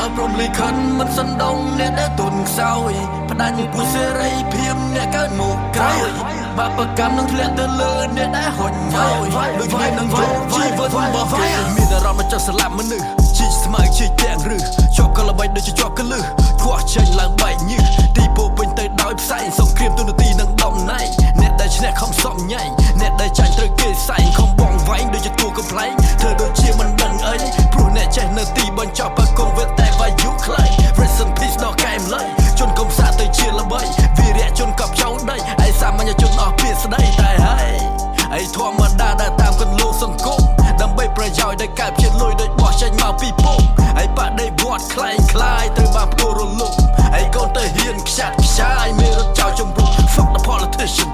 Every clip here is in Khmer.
អើព្រមលិខិតមិនសណ្ដងអ្នកដែលទុនខ្សោយផ្ដាច់ពីពុសេរីភាពអ្នកកើតមកក្រោយបាបកម្មនឹងធ្លាក់ទៅលើអ្នកដែលហុញហើយដូចគ្នានឹងយកជីវិតរបស់គេមានអារម្មណ៍ចង់ស្លាប់មនុស្សជីស្មៅជីទាំងឬជាប់កលបីដូចជាប់កលឹះខ្វះចេញឡើងបែកញើសទីពោពេញទៅដោយផ្សែងសង្គ្រាមទូនាទីនឹងដំណែងអ្នកដែលឈ្នះខំសំញ៉ៃអ្នកដែលចាញ់ត្រូវគេសែងខំបងវែងដូចជាតួកំ ប្លែងធ្វើដូចជាមិនដឹងអីព្រោះអ្នកចេះនៅទីបញ្ចប់បើគង់វាតែវាយុខ្លី Rest in peace ដល់កែមលៃជន់កំសាទៅជាល្បីវីរៈជន់កប់ចោលដីឯសាមញ្ញជនអស់ពាក្យស្ដីតែហើយឯធម្មតាដែលតាមកន្លងសង្គមដើម្បីប្រយោជន៍ដែលកើតជាលុយដូចបោះចេញមកពីពុំឯបដិវត្តខ្លែងខ្លាយទៅបានផ្ដួលរលំឯកូនទៅហ៊ានខ្ចាត់ខ្ចាយមានរត់ចោលជំរុំ Fuck the politician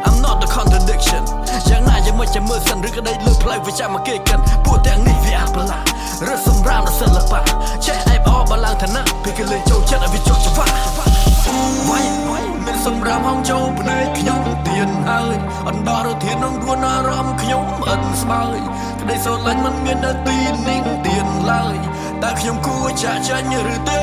I'm not the contradiction យ៉ាងណាយ៉ាងមិនចាំមើលសិនឬក្តីលើផ្លូវវិចារមកគេកិនពួកទាំងនេះវាអបឡារត់សម្រាមដល់សិល្បៈចេះអែបអបឡើងឋានៈពេលគេលេងចូលចិត្តឲ្យវាចុះច្បាស់វាយមានសម្រាមហងចូលភ្នែកខ្ញុំទៀនហើយអណ្ដោរធាននឹងរួនអារម្មណ៍ខ្ញុំអិនស្បើយក្តីស្រឡាញ់មិនមាននៅទីនេះទៀនឡើយតែខ្ញុំគួរចាក់ចាញ់ឬទេ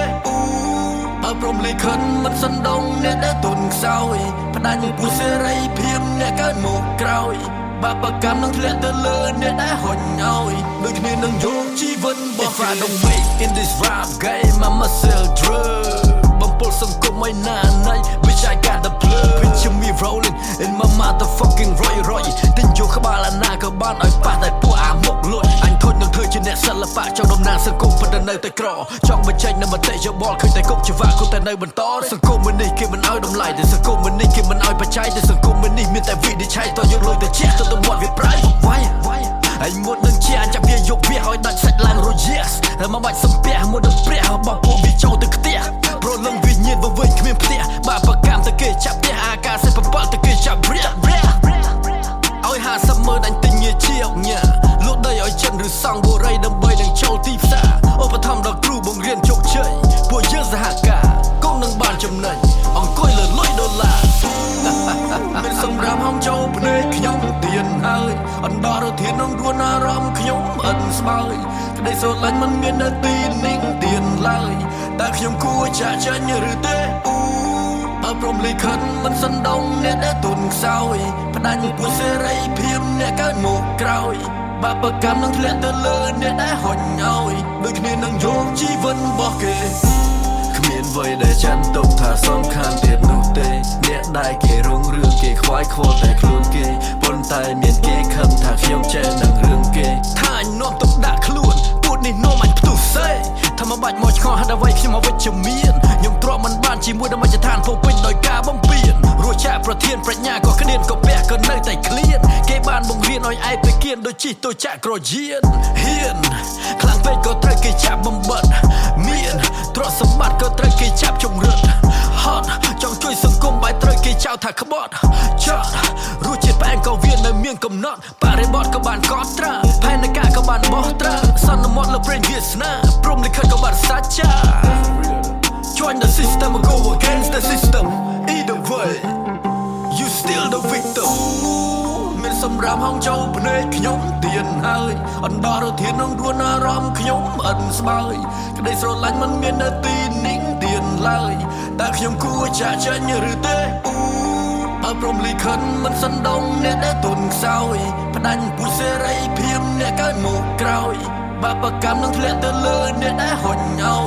បើព្រមលិខិតមិនសណ្ដងអ្នកដែលទុនខ្សោយផ្ដាច់ពីពុសេរីភាពអ្នកកើតមកក្រោយបាបកម្មនឹងធ្លាក់ទៅលើអ្នកដែលហុញឲ្យដូចគ្នានឹងយកជីវិតរបស់ If I don't make in this rap game I'm a sell drug បំពុលសង្គមឲ្យណាណៃ Bitch I got the plug Picture me rolling in my motherfucking Roy ទិញយកក្បាលអាណាក៏បានឲ្យប៉ះតែពួកអាមុខលួចអញធុញនឹងធ្វើជាអ្នកសិល្បៈចង់ដំណើរសង្គមប៉ុន្តែនៅតែក្រចង់បញ្ចេញនៅមតិយោបល់ឃើញតែគុកច្បាប់គូតែនៅបន្តសង្គមនេះគេមិនឲ្យតម្លៃតែសង្គមនេះគេមិនឲ្យបច្ច័យតែសង្គមនេះមានតែវិនិច្ឆ័យតយកលុយទៅជះទៅមាត់វាប្រៃវាយអញមុតនឹងជាអញចាប់វាយកវាឲ្យដាច់សាច់ឡើងរយៈតែមកបាច់សំពះមុតនឹងព្រះរបស់ពួកវាចូលទៅខ្ទះប្រលឹងវិញ្ញាណវិញគ្មានផ្ទះបាបកម្មទៅគេចាប់ផ្ទះអាការសិបបល់ទៅគេចាប់រះឲ្យ50ម៉ឺនអញទិញញាជាអញលក់ដីឲ្យចិនឬសង់បុរីដើម្បីនឹងចូលទីផ្សារឧបត្ថម្ភដល់គ្រូបង្រៀនជោគជ័យពួកយើងសហការគង់នឹងបានចំណេញអង្គុយលើលុយដុល្លារមានសម្រាប់ហងចូលភ្នែកខ្ញុំទៀនហើយអណ្ដោរធាននឹងរួនអារម្មណ៍ខ្ញុំអិនស្បើយក្តីស្រឡាញ់មិនមាននៅទីនេះទៀនឡើយតែខ្ញុំគួរចាក់ចាញ់ឬទេបើព្រមលិខិតមិនសណ្ដងអ្នកដែលទុនខ្សោយផ្ដាច់ពីពុសេរីភាពអ្នកកើតមកក្រោយបាបកម្មនឹងធ្លាក់ទៅលើអ្នកដែលហុញឲ្យដូចគ្នានឹងយកជីវិតរបស់គេគ្មានអ្វីដែលចាន់ទុកថាសំខាន់ទៀតនោះទេអ្នកដែលគេរងរឿងគេខ្វាយខ្វល់តែខ្លួនគេប៉ុន្តែមានគេខឹងថាខ្ញុំចេះនឹងរឿងគេថាអញនាំទុកដាក់ខ្លួនពួកនេះនាំអញផ្ទុះសេថាមកបាច់មកឆ្ងល់ហេតុអ្វីខ្ញុំមកវិជ្ជមានខ្ញុំទ្រាំមិនបានជាមួយនឹងមជ្ឈដ្ឋានពោពេញដោយការបំពេញរួចចាក់ប្រធានប្រាជ្ញាក៏ក្តៀនក៏ពះក៏នៅតែឃ្លានគេបានបង្រៀនឲ្យឯងទៅគៀនដូចជីទៅចាក់ក្រយានហ៊ានខ្លាំងពេកក៏ត្រូវគេចាប់បំបត្តិមានទ្រព្យសម្បត្តិក៏ត្រូវគេចាប់ជំរិតហត់ចង់ជួយសង្គមបែរត្រូវគេចោទថាក្បត់ចោតរសជាតិផ្អែមក៏វានៅមានកំណត់បរិបទក៏បានកត់ត្រាផែនការក៏បានបោះត្រាសន្មត់លើព្រេងវាសនាព្រមលិខិតក៏បានសច្ចា Join the system or go against the system either way you still the victim មានសម្រាប់ហងចូលភ្នែកខ្ញុំទៀនហើយអណ្ដោរធាននឹងរួនអារម្មណ៍ខ្ញុំអិនស្បើយក្តីស្រឡាញ់មិនមាននៅទីនេះទៀនឡើយតែខ្ញុំគួរចាក់ចាញ់ឬទេបើព្រមលិខិតមិនសណ្ដងអ្នកដែលទុនខ្សោយផ្ដាច់ពុសេរីភាពអ្នកកើតមកក្រោយបាបកម្មនឹងធ្លាក់ទៅលើអ្នកដែលហុញឲ្យ